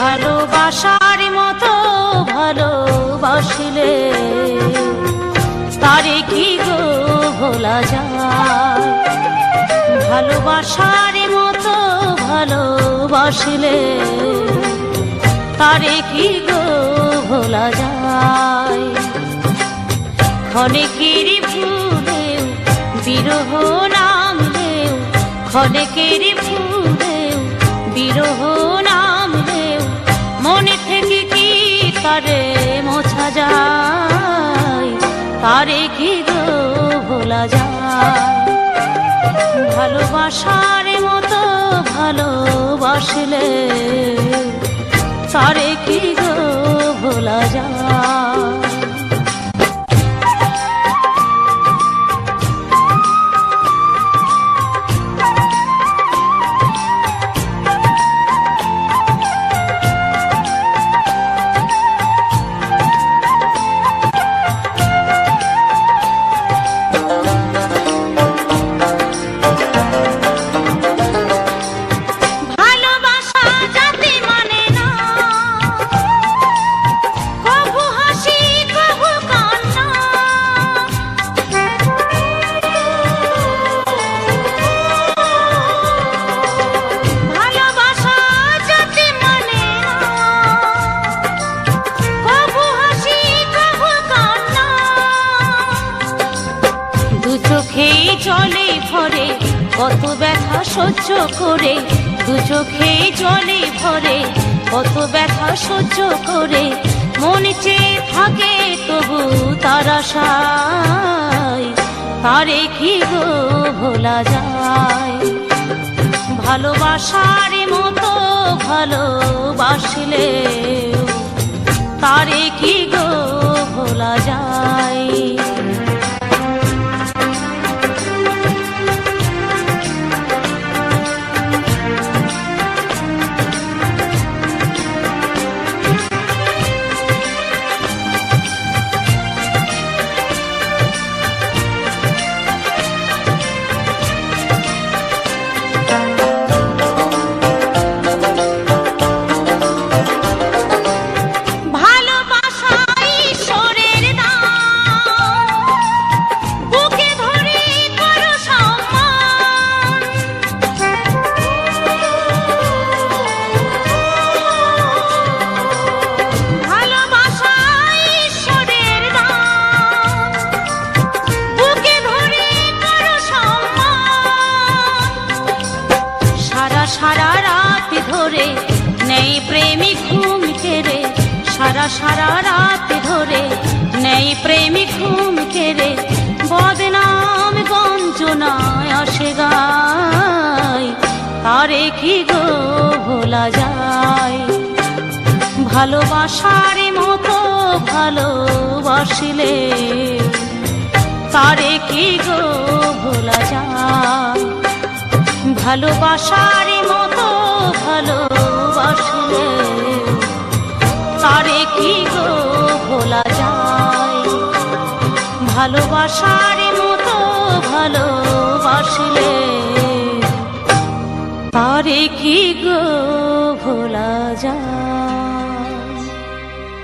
ভালোবাসার মতো ভালোবাসিলে তারে কি গো ভোলা যায়। ভালোবাসার মতো ভালোবাসিলে তারে কি গো ভোলা যায়। ক্ষণেকের ভুলেও বিরহ নামলেও, ক্ষণেকের ভুলেও বিরহ নামলেও মনে থেকে কি তারে মোছা যায়। তারে কি গো ভোলা যায়। ভালোবাসার মতো ভালোবাসলে তারে কি গো ভোলা যায়। জলে ভরে কত ব্যথা সহ্য করে, দু চোখে জলে ভরে কত ব্যথা সহ্য করে মন চেয়ে থাকে তবু তার আশায়। তারে কি গো ভোলা যায়। ভালোবাসার মতো ভালোবাসলে তারে কি গো ভোলা যায়। সারা রাত ধরে নেই প্রেমিক ঘুম কেড়ে, সারা সারা রাত ধরে নেই প্রেমিক ঘুম কেড়ে বদনাম গঞ্জনায় আসে গায়। তারে কি গো ভোলা যায়। ভালোবাসার মতো ভালোবাসিলে তারে কি গো ভোলা যায়। ভালোবাসার মতো ভালোবাসলে তারে কি গো ভোলা যায়। ভালোবাসার মতো ভালোবাসলে তারে কি গো ভোলা যায়।